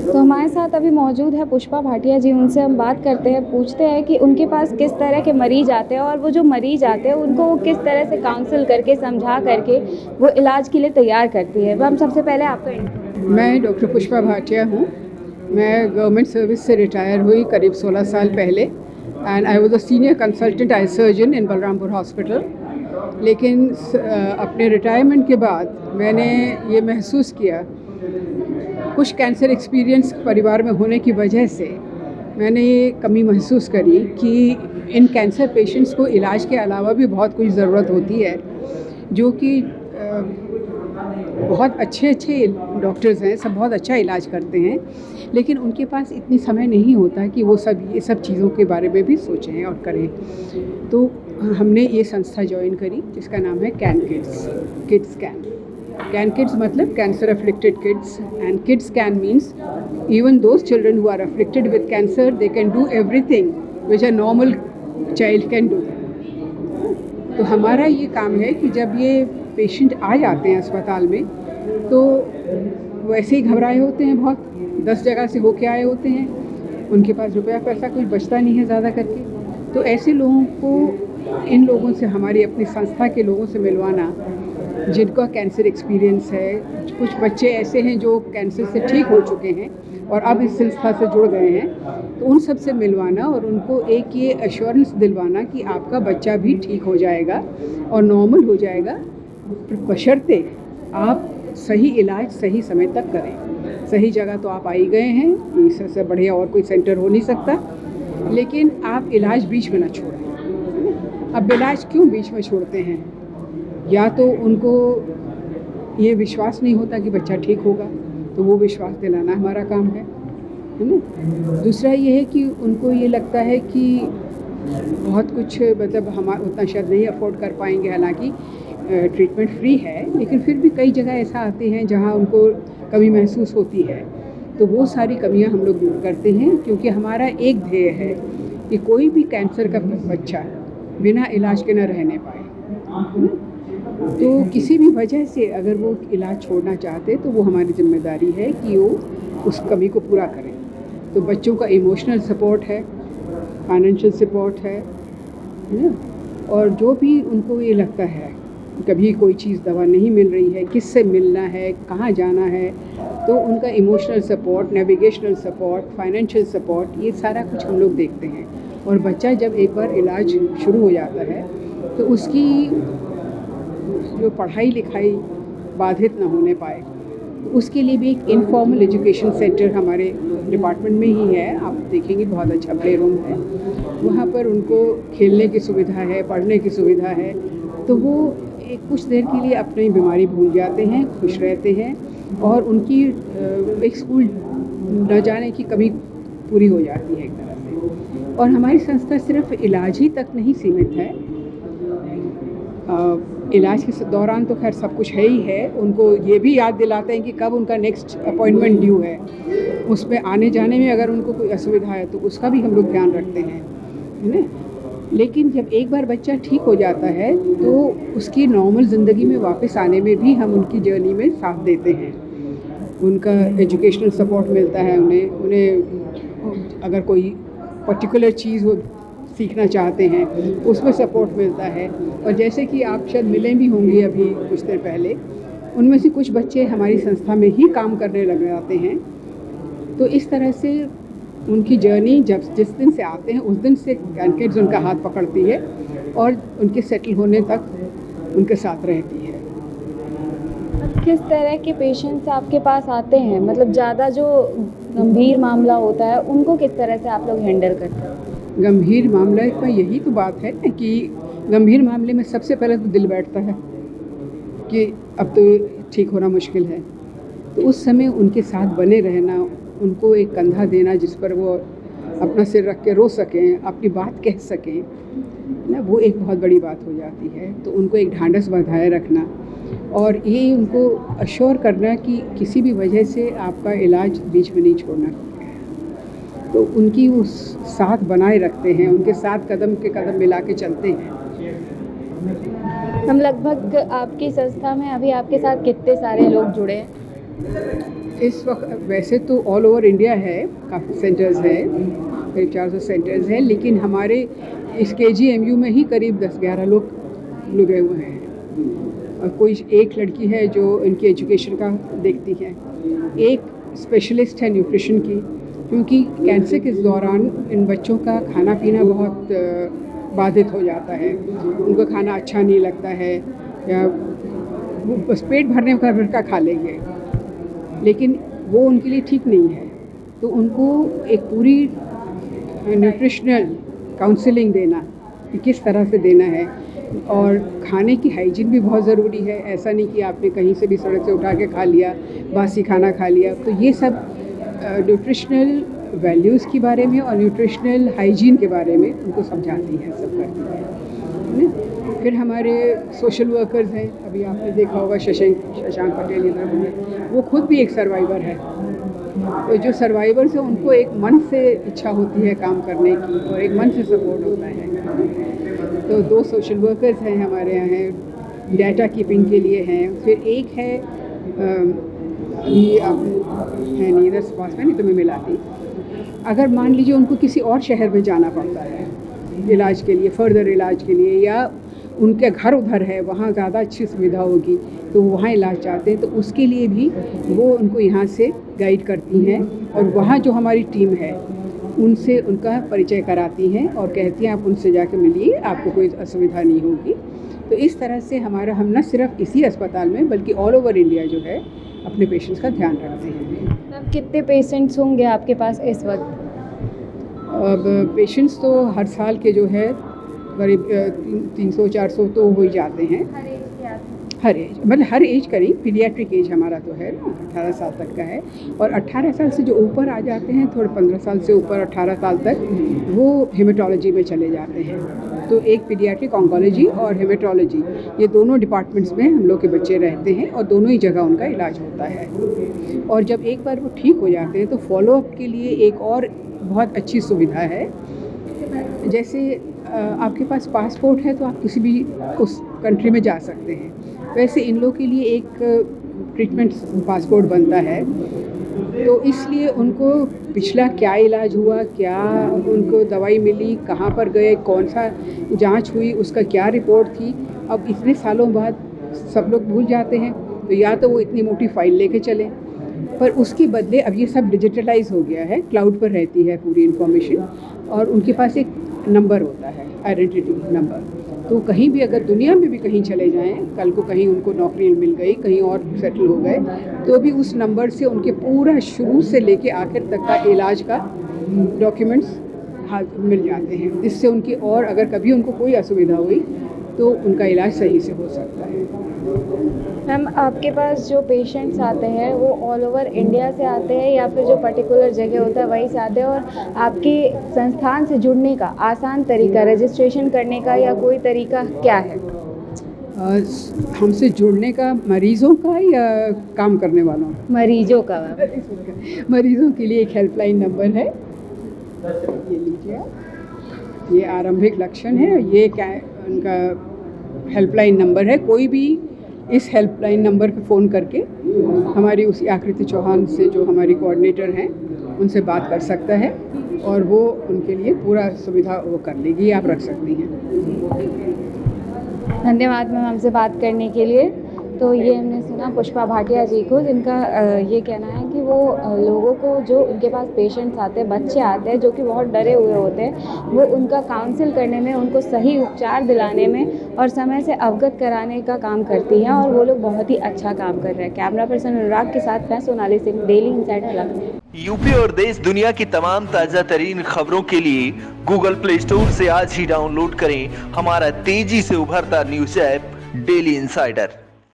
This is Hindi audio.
तो हमारे साथ अभी मौजूद है पुष्पा भाटिया जी। उनसे हम बात करते हैं, पूछते हैं कि उनके पास किस तरह के मरीज़ आते हैं और वो जो मरीज़ आते हैं उनको वो किस तरह से काउंसल करके, समझा करके वो इलाज के लिए तैयार करती है। हम सबसे पहले आपका इंट्रो। मैं डॉक्टर पुष्पा भाटिया हूँ। मैं गवर्नमेंट सर्विस से रिटायर हुई करीब 16 साल पहले and I was a senior consultant eye surgeon in Balrampur hospital. लेकिन अपने रिटायरमेंट के बाद मैंने ये महसूस किया, कुछ कैंसर एक्सपीरियंस परिवार में होने की वजह से मैंने ये कमी महसूस करी कि इन कैंसर पेशेंट्स को इलाज के अलावा भी बहुत कुछ ज़रूरत होती है, जो कि बहुत अच्छे डॉक्टर्स हैं, सब बहुत अच्छा इलाज करते हैं, लेकिन उनके पास इतनी समय नहीं होता कि वो ये सब चीज़ों के बारे में भी सोचें और करें। तो हमने ये संस्था ज्वाइन करी जिसका नाम है can kids, kids can. Can kids मतलब cancer afflicted kids, and kids can means even those children who are afflicted with cancer, they can do everything which a normal child can do. तो हमारा ये काम है कि जब ये पेशेंट आ जाते हैं अस्पताल में तो वैसे ही घबराए होते हैं, बहुत 10 जगह से होके आए होते हैं, उनके पास रुपया पैसा कुछ बचता नहीं है ज़्यादा करके। तो ऐसे लोगों को, इन लोगों से, हमारी अपनी संस्था के लोगों से मिलवाना जिनका कैंसर एक्सपीरियंस है। कुछ बच्चे ऐसे हैं जो कैंसर से ठीक हो चुके हैं और अब इस संस्था से जुड़ गए हैं, तो उन सब से मिलवाना और उनको एक ये एश्योरेंस दिलवाना कि आपका बच्चा भी ठीक हो जाएगा और नॉर्मल हो जाएगा, बशर्ते आप सही इलाज सही समय तक करें। सही जगह तो आप आ ही गए हैं, इससे बढ़िया और कोई सेंटर हो नहीं सकता, लेकिन आप इलाज बीच में ना छोड़ें। अब इलाज क्यों बीच में छोड़ते हैं? या तो उनको ये विश्वास नहीं होता कि बच्चा ठीक होगा, तो वो विश्वास दिलाना हमारा काम है ना। दूसरा ये है कि उनको ये लगता है कि बहुत कुछ, मतलब हम उतना शायद नहीं अफोर्ड कर पाएंगे, हालांकि ट्रीटमेंट फ्री है, लेकिन फिर भी कई जगह ऐसा आते हैं जहां उनको कमी महसूस होती है। तो वो सारी कमियां हम लोग दूर करते हैं, क्योंकि हमारा एक ध्येय है कि कोई भी कैंसर का बच्चा बिना इलाज के न रहने पाए। तो किसी भी वजह से अगर वो इलाज छोड़ना चाहते तो वो हमारी जिम्मेदारी है कि वो उस कमी को पूरा करें। तो बच्चों का इमोशनल सपोर्ट है, फाइनेंशियल सपोर्ट है ना, और जो भी उनको ये लगता है कभी कोई चीज़ दवा नहीं मिल रही है, किससे मिलना है, कहाँ जाना है, तो उनका emotional support, navigational support, financial support, ये सारा कुछ हम लोग देखते हैं। और बच्चा जब एक बार इलाज शुरू हो जाता है तो उसकी जो पढ़ाई लिखाई बाधित ना होने पाए, उसके लिए भी एक इनफॉर्मल एजुकेशन सेंटर हमारे डिपार्टमेंट में ही है। आप देखेंगे बहुत अच्छा प्ले रूम है, वहाँ पर उनको खेलने की सुविधा है, पढ़ने की सुविधा है। तो वो एक कुछ देर के लिए अपनी बीमारी भूल जाते हैं, खुश रहते हैं, और उनकी एक स्कूल न जाने की कमी पूरी हो जाती है एक तरह से। और हमारी संस्था सिर्फ इलाज ही तक नहीं सीमित है। इलाज के दौरान तो खैर सब कुछ है ही है, उनको ये भी याद दिलाते हैं कि कब उनका नेक्स्ट अपॉइंटमेंट ड्यू है। उसमें आने जाने में अगर उनको कोई असुविधा है तो उसका भी हम लोग ध्यान रखते हैं, है ना। लेकिन जब एक बार बच्चा ठीक हो जाता है तो उसकी नॉर्मल ज़िंदगी में वापस आने में भी हम उनकी जर्नी में साथ देते हैं। उनका एजुकेशनल सपोर्ट मिलता है, उन्हें अगर कोई पर्टिकुलर चीज़ वो सीखना चाहते हैं उसमें सपोर्ट मिलता है। और जैसे कि आप शायद मिले भी होंगे अभी कुछ देर पहले, उनमें से कुछ बच्चे हमारी संस्था में ही काम करने लग जाते हैं। तो इस तरह से उनकी जर्नी जिस दिन से आते हैं उस दिन से कैन किड्स उनका हाथ पकड़ती है और उनके सेटल होने तक उनके साथ रहती है। किस तरह के पेशेंट्स आपके पास आते हैं, मतलब ज़्यादा जो गंभीर मामला होता है उनको किस तरह से आप लोग हैंडल करते हैं? गंभीर मामले का यही तो बात है ना कि गंभीर मामले में सबसे पहले तो दिल बैठता है कि अब तो ठीक होना मुश्किल है। तो उस समय उनके साथ बने रहना, उनको एक कंधा देना जिस पर वो अपना सिर रख के रो सकें, अपनी बात कह सकें ना, वो एक बहुत बड़ी बात हो जाती है। तो उनको एक ढांढस बंधाए रखना और ये उनको अश्योर करना कि किसी भी वजह से आपका इलाज बीच में नहीं छोड़ना, तो उनकी उस साथ बनाए रखते हैं, उनके साथ कदम के कदम मिला के चलते हैं। हम लगभग आपकी संस्था में अभी आपके साथ कितने सारे लोग जुड़े हैं? इस वक्त वैसे तो ऑल ओवर इंडिया है, काफ़ी सेंटर्स हैं, करीब 400 सेंटर्स हैं, लेकिन हमारे इस KGMU में ही करीब 10-11 लोग लगे हुए हैं। और कोई एक लड़की है जो इनकी एजुकेशन का देखती है, एक स्पेशलिस्ट है न्यूट्रिशन की, क्योंकि कैंसर के दौरान इन बच्चों का खाना पीना बहुत बाधित हो जाता है। उनको खाना अच्छा नहीं लगता है, या वो बस पेट भरने भर का खा लेंगे, लेकिन वो उनके लिए ठीक नहीं है। तो उनको एक पूरी न्यूट्रिशनल काउंसलिंग देना कि किस तरह से देना है, और खाने की हाइजीन भी बहुत ज़रूरी है। ऐसा नहीं कि आपने कहीं से भी सड़क से उठा के खा लिया, बासी खाना खा लिया। तो ये सब न्यूट्रिशनल वैल्यूज़ के बारे में और न्यूट्रिशनल हाइजीन के बारे में उनको समझाती है, सब करती है। फिर हमारे सोशल वर्कर्स हैं, अभी आपने देखा होगा शशांक पटेल इधर हुए, वो खुद भी एक सर्वाइवर है। तो जो सर्वाइवर्स हैं उनको एक मन से इच्छा होती है काम करने की, और एक मन से सपोर्ट होता है। तो 2 सोशल वर्कर्स हैं हमारे यहाँ हैं, डाटा कीपिंग के लिए हैं। फिर एक है अभी आप है नहीं इधर पास में, नहीं तो मैं मिलाती। अगर मान लीजिए उनको किसी और शहर में जाना पड़ता है इलाज के लिए, फर्दर इलाज के लिए, या उनके घर उधर है, वहाँ ज़्यादा अच्छी सुविधा होगी तो वहाँ इलाज चाहते हैं, तो उसके लिए भी वो उनको यहाँ से गाइड करती हैं। और वहाँ जो हमारी टीम है उनसे उनका परिचय कराती हैं और कहती हैं आप उनसे जाके मिलिए, आपको कोई असुविधा नहीं होगी। तो इस तरह से हम न सिर्फ इसी अस्पताल में बल्कि ऑल ओवर इंडिया जो है अपने पेशेंट्स का ध्यान रखते हैं। अब कितने पेशेंट्स होंगे आपके पास इस वक्त? अब पेशेंट्स तो हर साल के जो है करीब 300-400 तो हो ही जाते हैं। हर एज, मतलब हर एज करीब, पीडियाट्रिक एज हमारा तो है ना 18 साल तक का है। और 18 साल से जो ऊपर आ जाते हैं, थोड़े 15 साल से ऊपर 18 साल तक, वो हेमेटोलॉजी में चले जाते हैं। तो एक पीडियाट्रिक ऑन्कोलॉजी और हेमेटोलॉजी, ये दोनों डिपार्टमेंट्स में हम लोग के बच्चे रहते हैं और दोनों ही जगह उनका इलाज होता है। और जब एक बार वो ठीक हो जाते हैं तो फॉलोअप के लिए एक और बहुत अच्छी सुविधा है। जैसे आपके पास पासपोर्ट है तो आप किसी भी उस कंट्री में जा सकते हैं, वैसे इन लोगों के लिए एक ट्रीटमेंट पासपोर्ट बनता है। तो इसलिए उनको पिछला क्या इलाज हुआ, क्या उनको दवाई मिली, कहाँ पर गए, कौन सा जांच हुई, उसका क्या रिपोर्ट थी, अब इतने सालों बाद सब लोग भूल जाते हैं। तो या तो वो इतनी मोटी फाइल लेके चले, पर उसके बदले अब ये सब डिजिटलाइज हो गया है, क्लाउड पर रहती है पूरी इन्फॉर्मेशन, और उनके पास एक नंबर होता है, आइडेंटिटी नंबर। तो कहीं भी अगर दुनिया में भी कहीं चले जाएं, कल को कहीं उनको नौकरी मिल गई, कहीं और सेटल हो गए, तो भी उस नंबर से उनके पूरा शुरू से लेके आखिर तक का इलाज का डॉक्यूमेंट्स हाथ मिल जाते हैं। इससे उनकी, और अगर कभी उनको कोई असुविधा हुई तो उनका इलाज सही से हो सकता है। मैम, आपके पास जो पेशेंट्स आते हैं वो ऑल ओवर इंडिया से आते हैं या फिर जो पर्टिकुलर जगह होता है वहीं से आते हैं? और आपके संस्थान से जुड़ने का आसान तरीका, रजिस्ट्रेशन करने का या कोई तरीका क्या है? हमसे जुड़ने का मरीज़ों का या काम करने वालों? मरीजों का। मरीज़ों के लिए एक हेल्पलाइन नंबर है, ये लीजिए आप, ये आरंभिक लक्षण है, ये क्या उनका हेल्पलाइन नंबर है। कोई भी इस हेल्पलाइन नंबर पे फ़ोन करके हमारी उसी आकृति चौहान से, जो हमारी कोऑर्डिनेटर हैं, उनसे बात कर सकता है और वो उनके लिए पूरा सुविधा वो कर लेगी, आप रख सकती हैं। धन्यवाद मैम हमसे बात करने के लिए। तो ये हमने सुना पुष्पा भाटिया जी को, जिनका ये कहना है कि वो लोगों को, जो उनके पास पेशेंट्स आते हैं, बच्चे आते हैं जो कि बहुत डरे हुए होते हैं, वो उनका काउंसिल करने में, उनको सही उपचार दिलाने में और समय से अवगत कराने का काम करती हैं, और वो लोग बहुत ही अच्छा काम कर रहे हैं। कैमरा पर्सन अनुराग के साथ मैं Sonali Singh, daily insider Lucknow. UP और देश दुनिया की तमाम ताज़ा तरीन खबरों के लिए गूगल प्ले स्टोर से आज ही डाउनलोड करें हमारा तेजी से उभरता न्यूज ऐप डेली इनसाइडर।